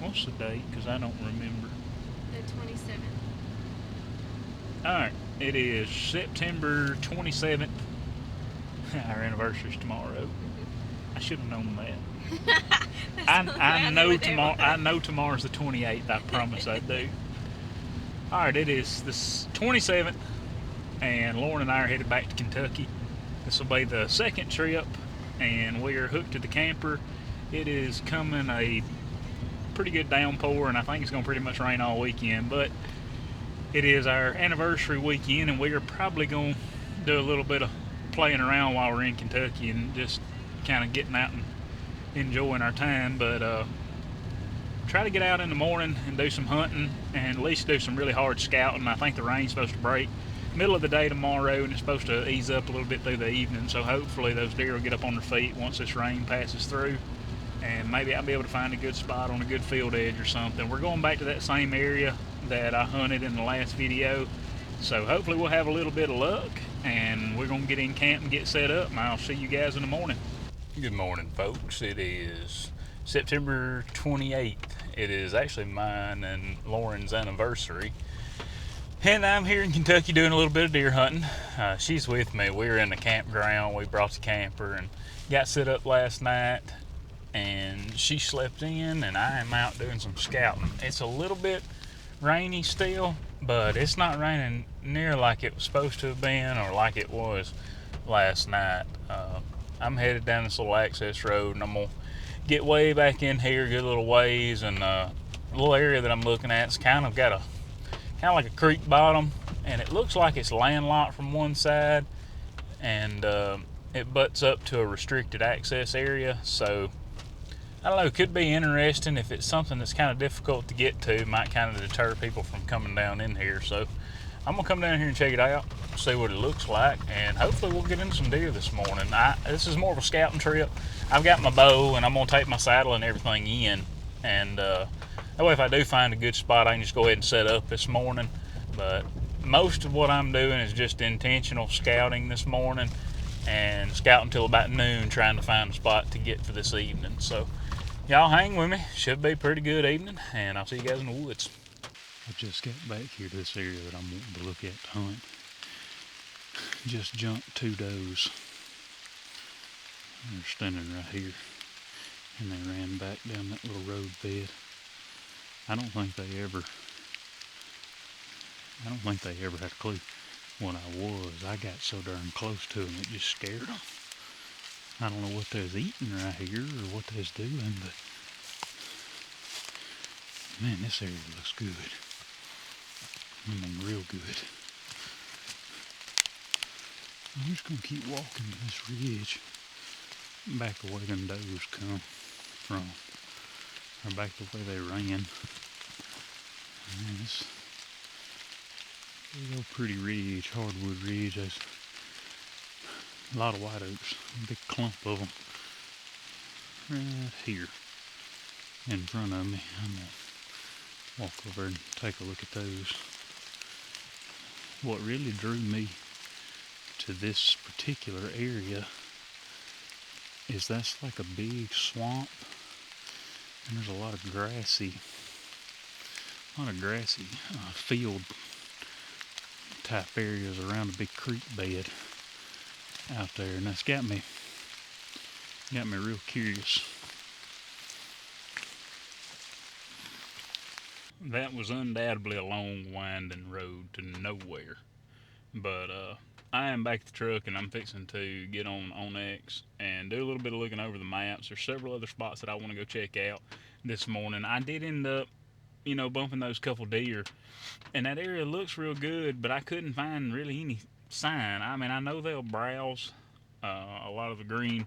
What's the date? Because I don't remember. The 27th. Alright, it is September 27th. Our anniversary's tomorrow. I should have known that. That's I, the only way I I knew know what day it tomorrow. I was. know tomorrow's the 28th. I promise I do. All right, it is the 27th, and Lauren and I are headed back to Kentucky. This will be the second trip, and we are hooked to the camper. It is coming a pretty good downpour, and I think it's going to pretty much rain all weekend. But it is our anniversary weekend, and we are probably going to do a little bit of playing around while we're in Kentucky and just kind of getting out and enjoying our time. But try to get out in the morning and do some hunting and at least do some really hard scouting. I think the rain's supposed to break middle of the day tomorrow and it's supposed to ease up a little bit through the evening. So hopefully those deer will get up on their feet once this rain passes through. And maybe I'll be able to find a good spot on a good field edge or something. We're going back to that same area that I hunted in the last video. So hopefully we'll have a little bit of luck and we're going to get in camp and get set up. And I'll see you guys in the morning. Good morning, folks. It is September 28th. It is actually mine and Lauren's anniversary. And I'm here in Kentucky doing a little bit of deer hunting. She's with me. We were in the campground. We brought the camper and got set up last night. And she slept in, and I am out doing some scouting. It's a little bit rainy still, but it's not raining near like it was supposed to have been or like it was last night. I'm headed down this little access road, and I'm gonna get way back in here, a good little ways, and the little area that I'm looking at is kind of got a kind of like a creek bottom, and it looks like it's landlocked from one side, and it butts up to a restricted access area. So I don't know, it could be interesting. If it's something that's kind of difficult to get to, might kind of deter people from coming down in here. So I'm gonna come down here and check it out, see what it looks like, and hopefully we'll get into some deer this morning. This is more of a scouting trip. I've got my bow and I'm gonna take my saddle and everything in, and that way if I do find a good spot, I can just go ahead and set up this morning. But most of what I'm doing is just intentional scouting this morning and scout until about noon, trying to find a spot to get for this evening. So y'all hang with me. Should be a pretty good evening, and I'll see you guys in the woods. I just got back here to this area that I'm wanting to look at to hunt. Just jumped two does. They're standing right here, and they ran back down that little road bed. I don't think they ever had a clue what I was. I got so darn close to them it just scared them. I don't know what they was eating right here or what they was doing, but man, this area looks good. I mean, real good. I'm just gonna keep walking to this ridge, back the way them does come from, or back the way they ran. Man, this big old pretty ridge, hardwood ridge. There's a lot of white oaks, a big clump of them right here in front of me. I'm gonna walk over and take a look at those. What really drew me to this particular area is that's like a big swamp, and there's a lot of grassy field type areas around a big creek bed out there, and that's got me real curious. That was undoubtedly a long winding road to nowhere, but I am back at the truck and I'm fixing to get on X and do a little bit of looking over the maps. There's several other spots that I want to go check out this morning. I did end up, bumping those couple deer, and that area looks real good, but I couldn't find really any sign. I mean, I know they'll browse a lot of the green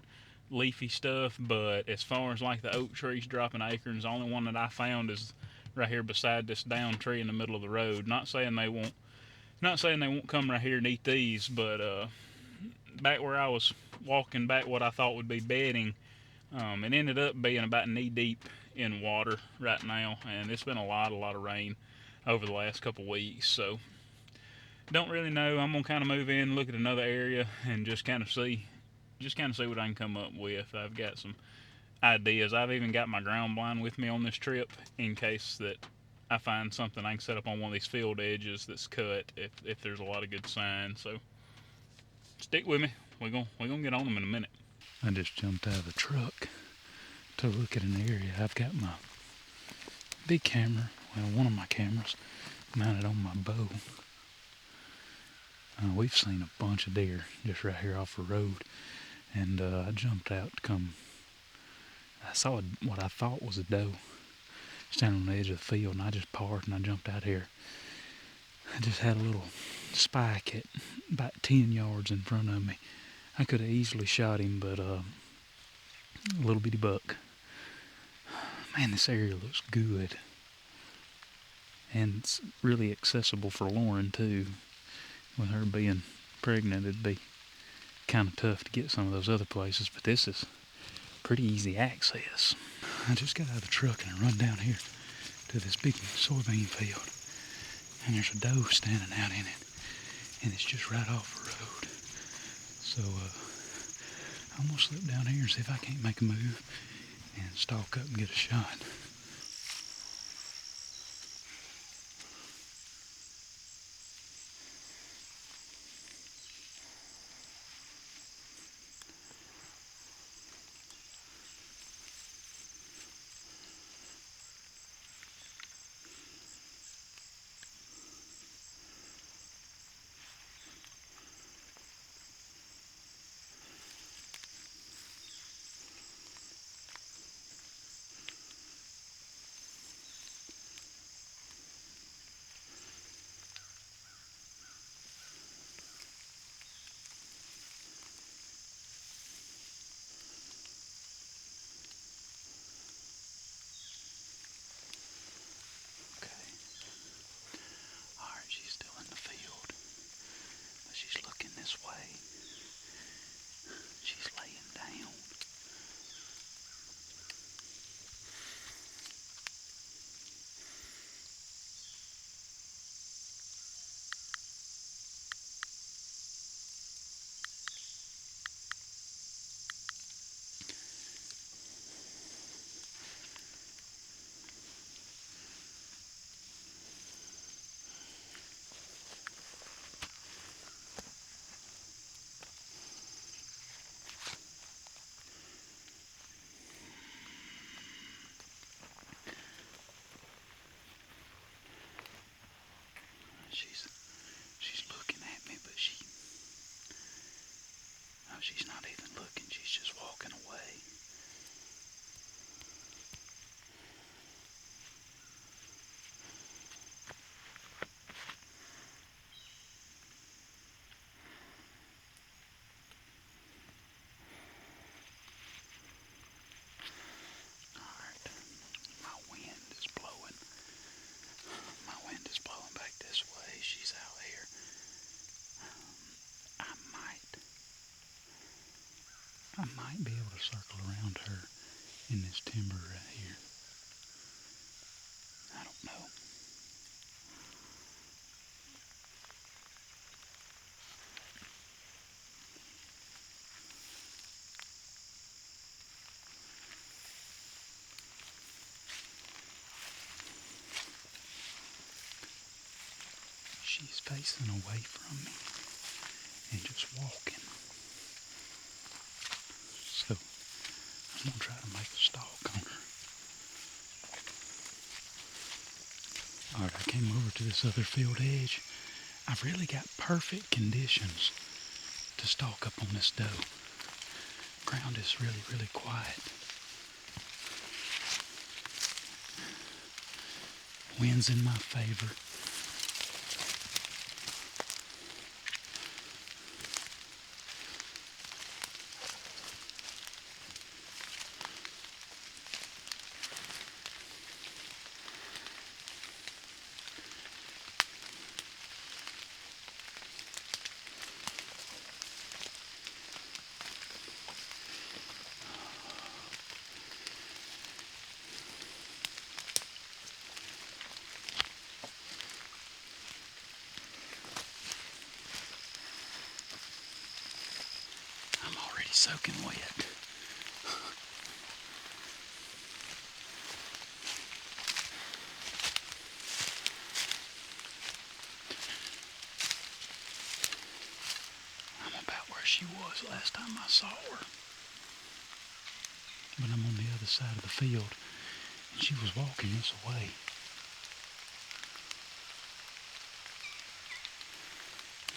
leafy stuff, but as far as like the oak trees dropping acorns, the only one that I found is right here beside this down tree in the middle of the road. Not saying they won't come right here and eat these, but back where I was walking back what I thought would be bedding, it ended up being about knee deep in water right now, and it's been a lot of rain over the last couple weeks. So don't really know. I'm gonna kind of move in, look at another area, and just kind of see what I can come up with. I've got some ideas. I've even got my ground blind with me on this trip in case that I find something I can set up on one of these field edges that's cut if there's a lot of good signs. So stick with me. We're gonna get on them in a minute. I just jumped out of the truck to look at an area. I've got my big camera, well, one of my cameras, mounted on my bow. We've seen a bunch of deer just right here off the road, and I jumped out to come. I saw what I thought was a doe standing on the edge of the field, and I just parked and I jumped out here. I just had a little spike at about 10 yards in front of me. I could have easily shot him, but a little bitty buck. Man, this area looks good. And it's really accessible for Lauren, too. With her being pregnant, it'd be kind of tough to get some of those other places, but this is pretty easy access. I just got out of the truck and I run down here to this big soybean field, and there's a doe standing out in it, and it's just right off the road. So I'm gonna slip down here and see if I can't make a move and stalk up and get a shot. She's still in the field, but she's looking this way. She's laying down. She's looking at me, but she's not even looking. She's just walking away. Alright, my wind is blowing. My wind is blowing back this way. She's out here. I might be able to circle around her in this timber right here. I don't know. She's facing away from me and just walking. So I'm going to try to make a stalk on her. Alright, I came over to this other field edge. I've really got perfect conditions to stalk up on this doe. Ground is really, really quiet. Wind's in my favor. Soaking wet. she was last time I saw her. But I'm on the other side of the field, and she was walking this way.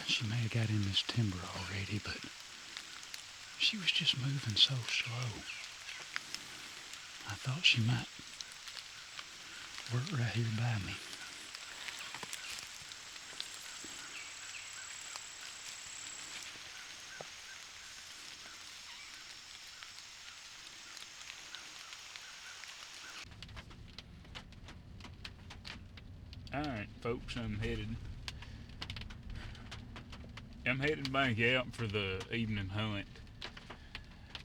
She may have got in this timber already, but she was just moving so slow. I thought she might work right here by me. Alright, folks, I'm headed back out for the evening hunt.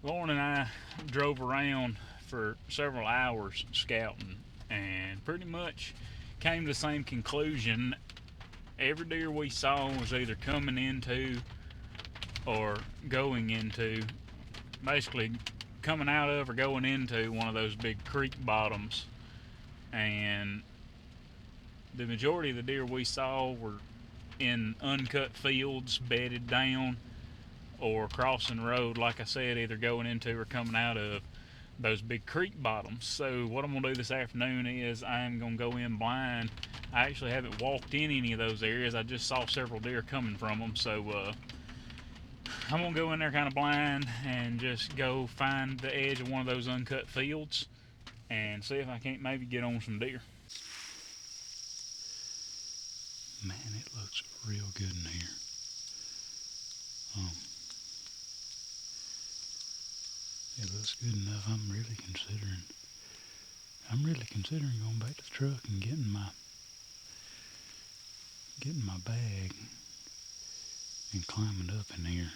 Lauren and I drove around for several hours scouting and pretty much came to the same conclusion. Every deer we saw was either coming into or going into, basically coming out of or going into one of those big creek bottoms. And the majority of the deer we saw were in uncut fields, bedded down, or crossing the road, like I said, either going into or coming out of those big creek bottoms. So what I'm going to do this afternoon is I'm going to go in blind. I actually haven't walked in any of those areas. I just saw several deer coming from them. So I'm going to go in there kind of blind and just go find the edge of one of those uncut fields and see if I can't maybe get on some deer. Man, it looks real good in here. It looks good enough. I'm really considering going back to the truck and getting my bag and climbing up in here.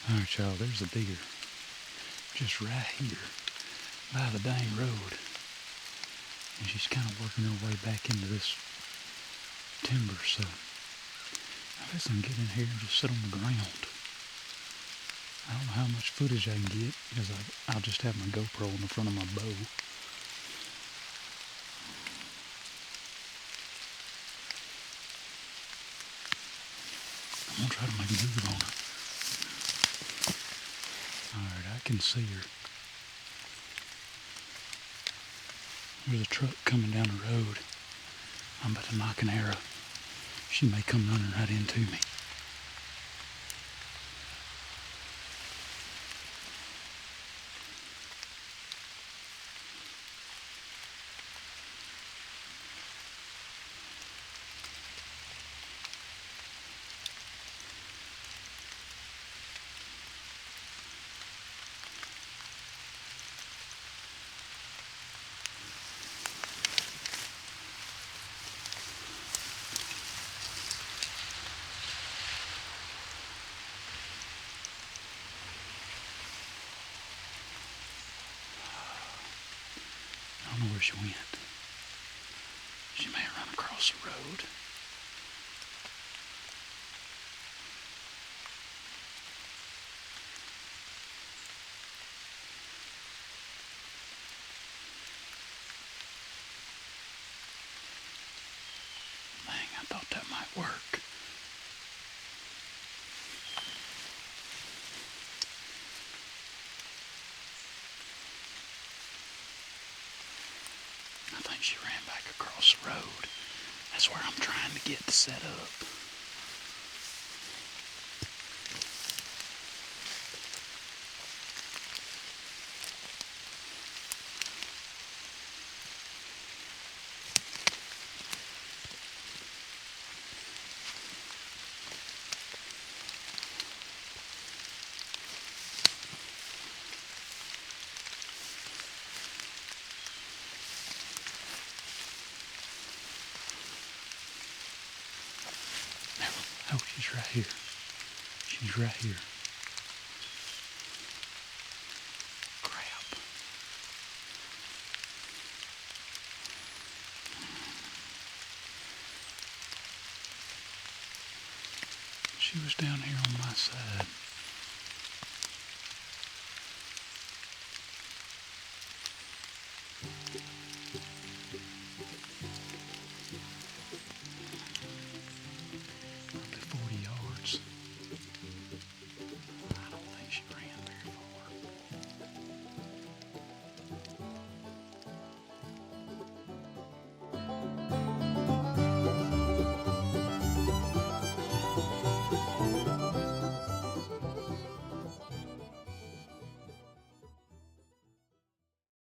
Alright, y'all, there's a deer just right here by the dang road. And she's kind of working her way back into this timber, so guess I can get in here and just sit on the ground. I don't know how much footage I can get because I'll just have my GoPro in the front of my bow. I'm going to try to make a move on her. Alright, I can see her. There's a truck coming down the road. I'm about to knock an arrow. She may come running right into me. I don't know where she went. She may have run across the road. Dang, I thought that might work. I think she ran back across the road. That's where I'm trying to get set up. Oh, she's right here. She's right here. Crap. She was down here on my side.